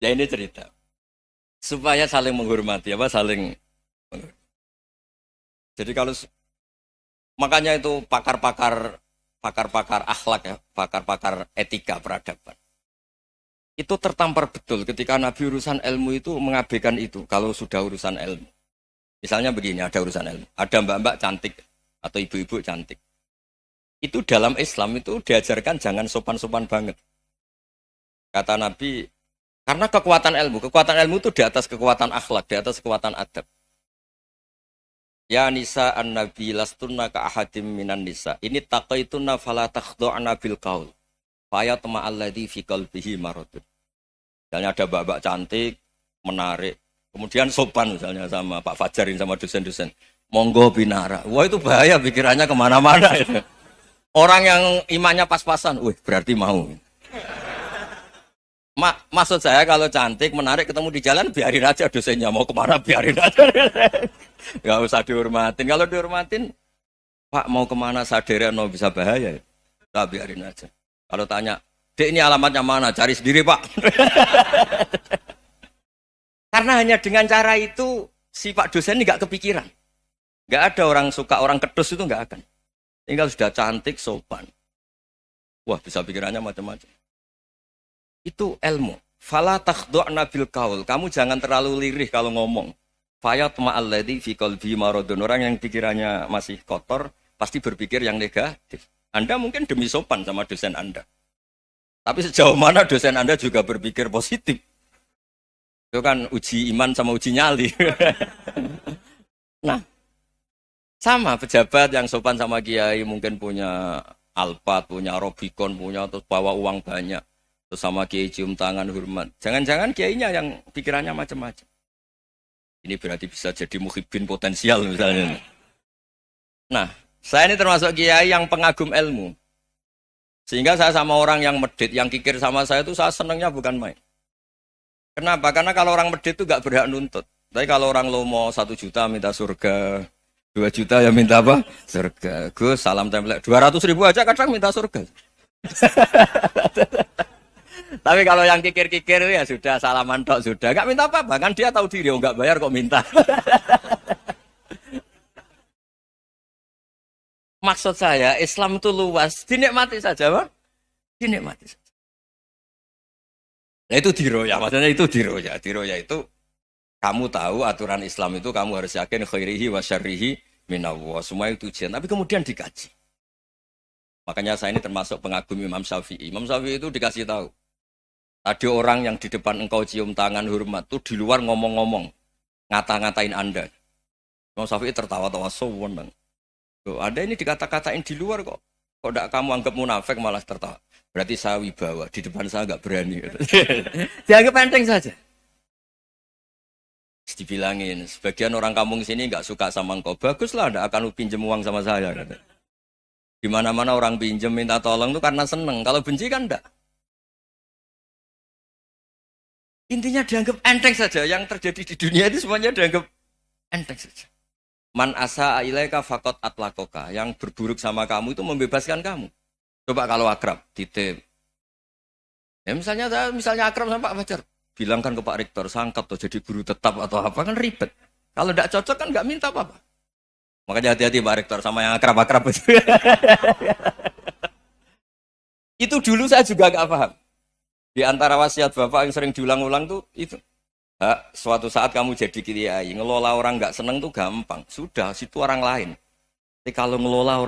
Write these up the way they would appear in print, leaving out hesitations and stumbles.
Ya ini cerita supaya saling menghormati apa saling jadi kalau makanya itu pakar-pakar akhlak ya, pakar-pakar etika peradaban. Itu tertampar betul ketika Nabi urusan ilmu itu mengabaikan itu kalau sudah urusan ilmu. Misalnya begini, ada urusan ilmu. Ada mbak-mbak cantik atau ibu-ibu cantik. Itu dalam Islam itu diajarkan jangan sopan-sopan banget. Kata Nabi, karena kekuatan ilmu itu di atas kekuatan akhlak, di atas kekuatan adab. Ya nisa an-nabi lastunna ka ahadim minan nisa. Ini taqaitunna fala takhdu'na bil qaul. Fayatma alladhi fi qalbihi maradun. Misalnya ada mbak-mbak cantik, menarik, kemudian sopan misalnya sama Pak Fajarin sama dosen-dosen. Monggo binara. Wah itu bahaya pikirannya kemana-mana itu. Orang yang imannya pas-pasan, wih berarti mau. Maksud saya kalau cantik, menarik, ketemu di jalan, biarin aja dosennya. Mau kemana, biarin aja. Gak usah dihormatin. Kalau dihormatin, Pak mau kemana sadere no bisa bahaya. Nah, biarin aja. Kalau tanya, Dek ini alamatnya mana? Cari sendiri Pak. Karena hanya dengan cara itu, si Pak dosen ini gak kepikiran. Gak ada orang suka, orang kedus itu gak akan. Tinggal sudah cantik, sopan. Wah bisa pikirannya macam-macam. Itu ilmu. Fala takhdu'na bil qaul. Kamu jangan terlalu lirih kalau ngomong. Fayatma alladzi fi qalbi maradun. Orang yang pikirannya masih kotor pasti berpikir yang negatif. Anda mungkin demi sopan sama dosen Anda. Tapi sejauh mana dosen Anda juga berpikir positif. Itu kan uji iman sama uji nyali. Nah, sama pejabat yang sopan sama kiai mungkin punya Alphard, punya Robicon, punya terus bawa uang banyak. Terus sama kiai cium tangan hormat. Jangan-jangan kiainya yang pikirannya macam-macam. Ini berarti bisa jadi muhibbin potensial misalnya. Nah, saya ini termasuk kiai yang pengagum ilmu. Sehingga saya sama orang yang medit, yang kikir sama saya itu saya senangnya bukan main. Kenapa? Karena kalau orang medit itu gak berhak nuntut. Tapi kalau orang lomo 1 juta minta surga, 2 juta ya minta apa? Surga. Gus, salam template. 200.000 aja kadang minta surga. Tapi kalau yang kikir-kikir ya sudah salaman tok sudah. Gak minta apa-apa kan dia tahu diri, oh gak bayar kok minta. Maksud saya Islam itu luas, dinikmati saja, Pak. Dinikmati saja. Nah itu diroya, maksudnya itu diroya. Diroya itu kamu tahu aturan Islam itu kamu harus yakin khairihi wa syarrihi minallah. Semua itu ujian, tapi kemudian dikaji. Makanya saya ini termasuk pengagum Imam Syafi'i. Imam Syafi'i itu dikasih tahu. Tadi orang yang di depan engkau cium tangan hormat tuh di luar ngomong-ngomong, ngata-ngatain Anda. Imam Syafi'i tertawa-tawa sewenang. Loh, ada ini dikata-katain di luar kok. Kok tidak kamu anggap munafik malah tertawa. Berarti saya wibawa, di depan saya nggak berani. Dianggap enteng saja. Dibilangin, sebagian orang kampung sini nggak suka sama engkau. Baguslah, tidak akan pinjam uang sama saya. Di mana-mana orang pinjam minta tolong itu karena seneng. Kalau benci kan enggak. Intinya dianggap enteng saja. Yang terjadi di dunia itu semuanya dianggap enteng saja. Man asa ilaika fakot atlakoka. Yang berburuk sama kamu itu membebaskan kamu. Coba kalau akrab, titip. Ya misalnya akrab sama Pak Fajar. Bilangkan ke Pak Rektor, sangkap tuh jadi guru tetap atau apa kan ribet. Kalau tidak cocok kan nggak minta apa-apa. Makanya hati-hati Pak Rektor sama yang akrab-akrab itu. Itu dulu saya juga nggak paham. Di antara wasiat Bapak yang sering diulang-ulang tuh itu. Suatu saat kamu jadi kiai, ngelola orang nggak seneng tuh gampang. Sudah, situ orang lain. Tapi kalau ngelola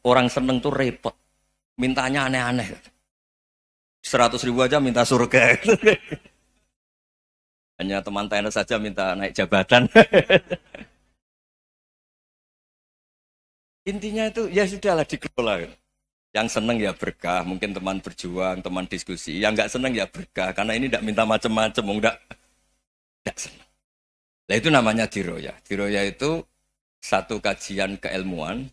orang seneng tuh repot. Mintanya aneh-aneh. 100.000 aja minta surga. Hanya teman tenis saja minta naik jabatan. Intinya itu ya sudahlah dikelola. Yang seneng ya berkah, mungkin teman berjuang, teman diskusi. Yang nggak seneng ya berkah, karena ini tidak minta macam-macam, tidak seneng. Nah itu namanya diroya. Diroya itu satu kajian keilmuan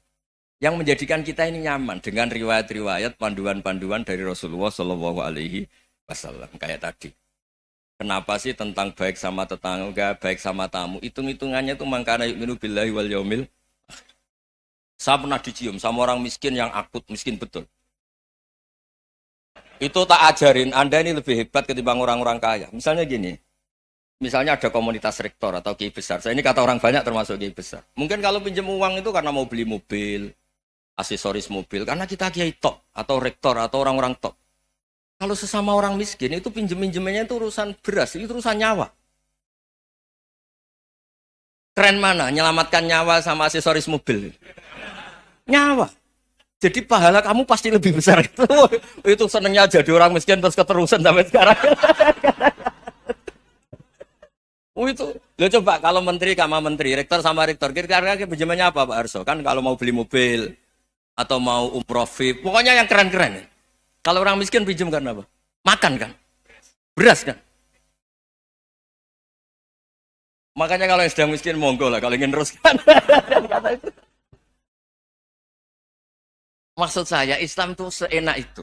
yang menjadikan kita ini nyaman dengan riwayat-riwayat panduan-panduan dari Rasulullah Shallallahu Alaihi Wasallam kayak tadi. Kenapa sih tentang baik sama tetangga, baik sama tamu? Hitung-hitungannya itu mangkana yu'minu billahi wal yaumil. Saya pernah dicium sama orang miskin yang akut miskin betul. Itu tak ajarin, Anda ini lebih hebat ketimbang orang-orang kaya. Misalnya gini, misalnya ada komunitas rektor atau kiai besar. Saya ini kata orang banyak termasuk kiai besar. Mungkin kalau pinjam uang itu karena mau beli mobil, aksesoris mobil, karena kita kiai top atau rektor atau orang-orang top. Kalau sesama orang miskin itu pinjem-pinjemannya itu urusan beras, itu urusan nyawa. Keren mana? Nyelamatkan nyawa sama aksesoris mobil. Nyawa. Jadi pahala kamu pasti lebih besar itu. Itu senengnya jadi orang miskin terus keterusan sampai sekarang. Itu. Lo coba kalau menteri sama menteri, rektor sama rektor, kira-kira pinjamannya apa Pak Arso? Kan kalau mau beli mobil atau mau umroh VIP, pokoknya yang keren-keren. Kalau orang miskin pinjam karena apa? Makan kan? Beras kan? Makanya kalau yang sedang miskin monggo lah kalau ingin teruskan. Maksud saya Islam itu seenak itu.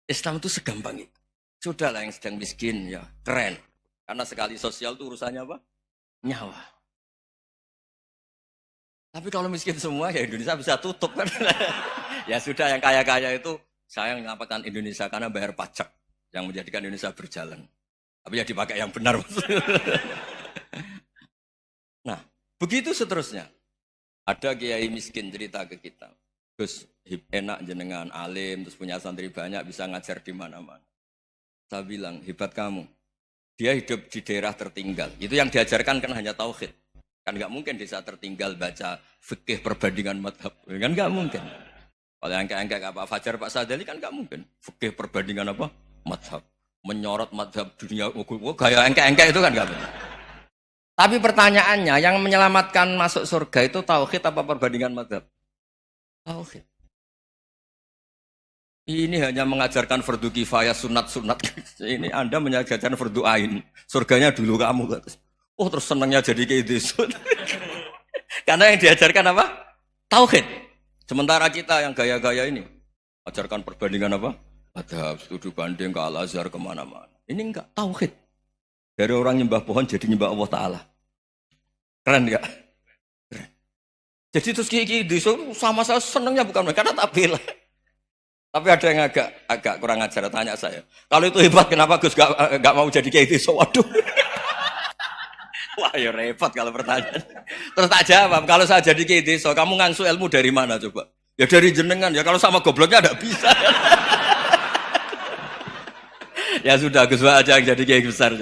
Islam itu segampang itu. Sudahlah yang sedang miskin ya keren. Karena sekali sosial itu urusannya apa? Nyawa. Tapi kalau miskin semua ya Indonesia bisa tutup kan. Ya sudah yang kaya-kaya itu saya menyelamatkan Indonesia karena bayar pajak yang menjadikan Indonesia berjalan. Tapi ya dipakai yang benar. Nah, begitu seterusnya. Ada kiai miskin cerita ke kita. Gus, enak jenengan alim, terus punya santri banyak, bisa ngajar di mana-mana. Saya bilang, hebat kamu. Dia hidup di daerah tertinggal. Itu yang diajarkan kan hanya tauhid. Kan nggak mungkin desa tertinggal baca fikih perbandingan madhab. Kan nggak mungkin. Kalau yang kayak Pak Fajar, Pak Sadali kan nggak mungkin. Fikih perbandingan apa? Madhab. Menyorot madhab dunia. Gaya engke-engke itu kan nggak benar. Tapi pertanyaannya, yang menyelamatkan masuk surga itu tauhid apa perbandingan madhab? Tauhid. Ini hanya mengajarkan fardu kifayah sunat-sunat. Ini Anda mengajarkan fardu ain. Surganya dulu kamu. Oh terus senangnya jadi kayak gitu. Karena yang diajarkan apa? Tauhid. Sementara kita yang gaya-gaya ini. Ajarkan perbandingan apa? Madhab, studi banding ke Al-Azhar kemana-mana. Ini enggak, tauhid. Dari orang nyembah pohon jadi nyembah Allah Ta'ala. Keren enggak? Jadi terus kiki sama saya senangnya bukan karena tak bela. Tapi ada yang agak kurang ajar tanya saya. Kalau itu hebat kenapa Gus gak mau jadi kayak itu? Waduh. Wah ya repot kalau pertanyaan. Terus tak jawab. Kalau saya jadi kayak itu, kamu ngangsu ilmu dari mana coba? Ya dari jenengan. Ya kalau sama gobloknya tidak bisa. Ya sudah Gus aja yang jadi kayak besar.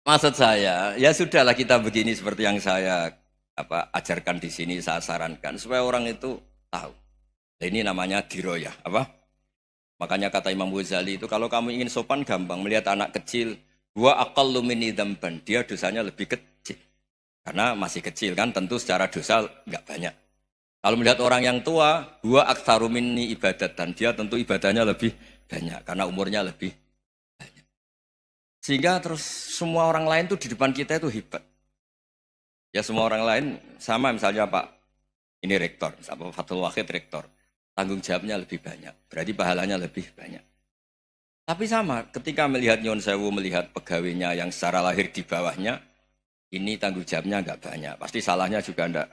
Maksud saya, ya sudahlah kita begini seperti yang saya ajarkan di sini, saya sarankan supaya orang itu tahu. Nah, ini namanya diroyah, apa? Makanya kata Imam Ghazali itu kalau kamu ingin sopan gampang melihat anak kecil, wa aqallu minni dzamban, dia dosanya lebih kecil. Karena masih kecil kan, tentu secara dosa enggak banyak. Kalau melihat orang yang tua, wa aktsaru minni ibadatan, dia tentu ibadahnya lebih banyak karena umurnya lebih banyak. Sehingga terus semua orang lain tuh di depan kita itu hebat. Ya semua orang lain sama misalnya Pak ini rektor, Pak Fathul Wahid rektor, tanggung jawabnya lebih banyak, berarti pahalanya lebih banyak. Tapi sama, ketika melihat Nyon Sewu melihat pegawainya yang secara lahir di bawahnya, ini tanggung jawabnya enggak banyak, pasti salahnya juga enggak.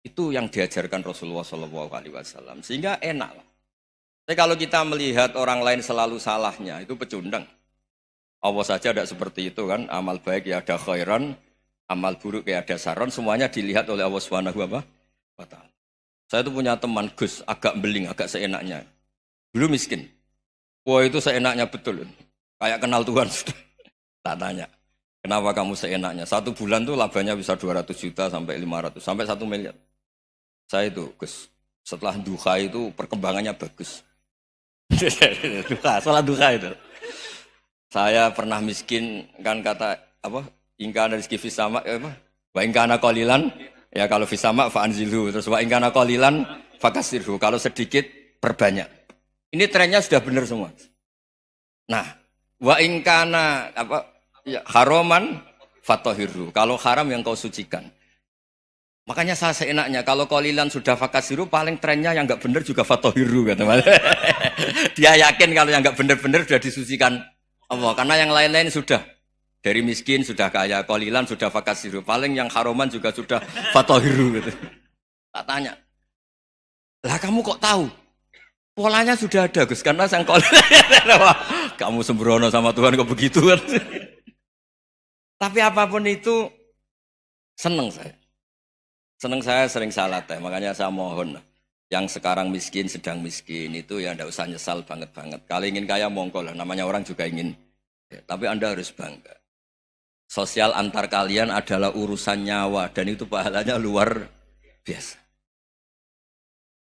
Itu yang diajarkan Rasulullah SAW, sehingga enak lah. Tapi kalau kita melihat orang lain selalu salahnya, itu pecundang. Allah saja tidak seperti itu kan, amal baik ya ada khairan, amal buruk ya ada saron, semuanya dilihat oleh Allah Subhanahu wa Ta'ala. Saya itu punya teman Gus, agak beling, agak seenaknya. Dulu miskin. Wah itu seenaknya betul. Kayak kenal Tuhan sudah. Tak tanya, kenapa kamu seenaknya? 1 bulan tuh labanya bisa 200 juta sampai 500, sampai 1 miliar. Saya itu Gus, setelah duha itu perkembangannya bagus. Sholat duha itu. Saya pernah miskin kan kata apa? Ingkana rizki fisama apa? Wa ingkana qalilan ya kalau fisama fa'anzilhu terus wa ingkana qalilan fakasirhu kalau sedikit perbanyak. Ini trennya sudah benar semua. Nah, wa ingkana apa ya haroman fatahirhu kalau haram yang kau sucikan. Makanya saya seenaknya kalau qalilan sudah fakasiru paling trennya yang enggak benar juga fatahirhu kata Mas. Dia yakin kalau yang enggak benar-benar sudah disucikan Allah karena yang lain-lain sudah dari miskin sudah kaya, qalilan sudah fakasiru, paling yang haroman juga sudah fatahiru gitu. Tak tanya. Lah kamu kok tahu? Polanya sudah ada Gus, karena sang kolot kamu sembrono sama Tuhan kok begitu kan. Tapi apapun itu seneng saya. Seneng saya sering salah teh, makanya saya mohon yang sekarang miskin sedang miskin itu ya ndak usah nyesal banget-banget. Kalau ingin kaya monggo lah, namanya orang juga ingin. Ya, tapi Anda harus bangga. Sosial antar kalian adalah urusan nyawa dan itu pahalanya luar biasa.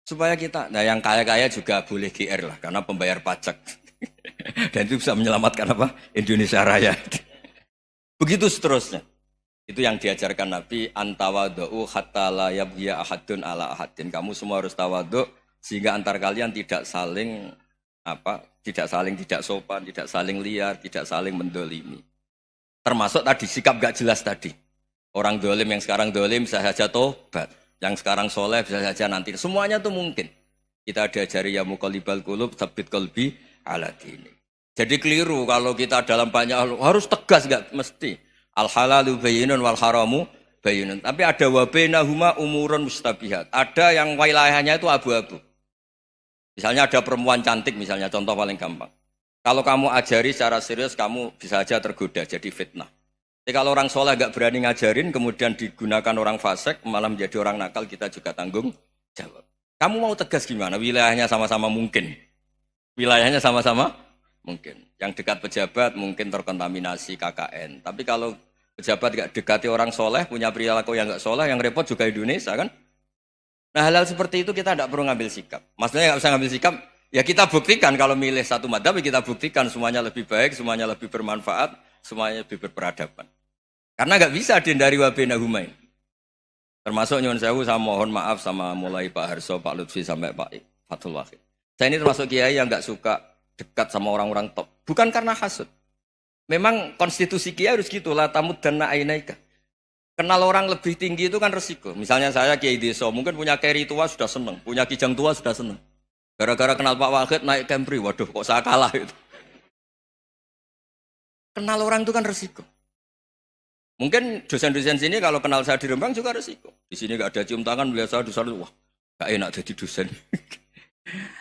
Supaya kita, nah yang kaya-kaya juga boleh GR lah, karena pembayar pajak. Dan itu bisa menyelamatkan apa? Indonesia Raya. Begitu seterusnya. Itu yang diajarkan Nabi, antawadu'u hatta la yabghiya ahadun ala ahadin. Kamu semua harus tawadhu sehingga antar kalian tidak saling tidak sopan, tidak saling liar, tidak saling mendolimi. Termasuk tadi sikap gak jelas tadi. Orang dolim yang sekarang dolim bisa saja tobat. Yang sekarang soleh bisa saja nanti. Semuanya itu mungkin. Kita diajari ya muqallibal qulub tsabbit qalbi ala dini. Jadi keliru kalau kita dalam banyak hal harus tegas, enggak mesti. Al halalu bayyinun wal haramu bayyinun. Tapi ada wa bainahuma umurun mustabihat. Ada yang wilayahnya itu abu-abu. Misalnya ada perempuan cantik misalnya, contoh paling gampang. Kalau kamu ajari secara serius kamu bisa saja tergoda jadi fitnah. Tapi kalau orang soleh gak berani ngajarin, kemudian digunakan orang fasik, malah menjadi orang nakal, kita juga tanggung jawab. Kamu mau tegas gimana? Wilayahnya sama-sama mungkin. Wilayahnya sama-sama mungkin. Yang dekat pejabat mungkin terkontaminasi KKN. Tapi kalau pejabat gak dekati orang soleh, punya perilaku yang gak soleh, yang repot juga Indonesia kan? Nah hal-hal seperti itu kita tidak perlu ngambil sikap. Maksudnya gak usah ngambil sikap, ya kita buktikan kalau milih satu madzhab, kita buktikan semuanya lebih baik, semuanya lebih bermanfaat, semuanya lebih berperadaban. Karena nggak bisa dihindari wabena humain. Termasuk nyuwun sewu, saya mohon maaf sama mulai Pak Harso, Pak Lutfi sampai Pak Fathul Wahid. Saya ini termasuk kiai yang nggak suka dekat sama orang-orang top. Bukan karena hasud. Memang konstitusi kiai harus gitu lah, tamud dan ainaika. Kenal orang lebih tinggi itu kan resiko. Misalnya saya kiai desa, mungkin punya keri tua sudah seneng, punya kijang tua sudah seneng. Gara-gara kenal Pak Wahid naik Kempri, waduh kok saya kalah itu. Kenal orang itu kan resiko. Mungkin dosen-dosen sini kalau kenal saya di Rembang juga resiko. Di sini gak ada cium tangan, melihat saya dosen, wah gak enak jadi dosen.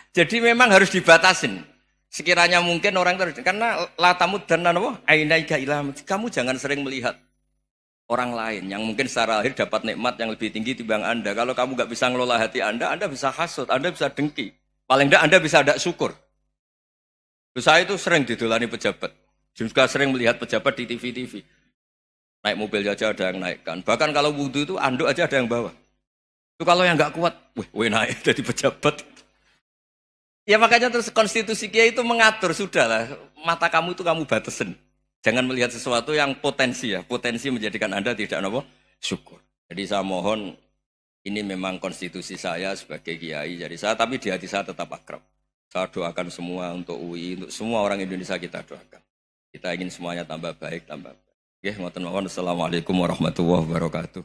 Jadi memang harus dibatasin. Sekiranya mungkin orang terus, karena latamud dan nanawa, ainaika ilham. Kamu jangan sering melihat orang lain yang mungkin secara lahir dapat nikmat yang lebih tinggi timbang Anda. Kalau kamu gak bisa ngelola hati Anda bisa hasut, Anda bisa dengki. Paling tidak Anda bisa ada syukur. Saya itu sering didolani pejabat. Juga sering melihat pejabat di TV-TV. Naik mobil aja ada yang naikkan. Bahkan kalau wudhu itu anduk aja ada yang bawa. Itu kalau yang nggak kuat, weh naik jadi pejabat. Ya makanya terus konstitusi kiai itu mengatur, sudahlah. Mata kamu itu kamu batasin. Jangan melihat sesuatu yang potensi ya. Potensi menjadikan Anda tidak apa syukur. Jadi saya mohon, ini memang konstitusi saya sebagai kiai. Jadi saya, tapi di hati saya tetap akrab. Saya doakan semua untuk UI, untuk semua orang Indonesia kita doakan. Kita ingin semuanya tambah baik, tambah baik. Assalamualaikum warahmatullahi wabarakatuh.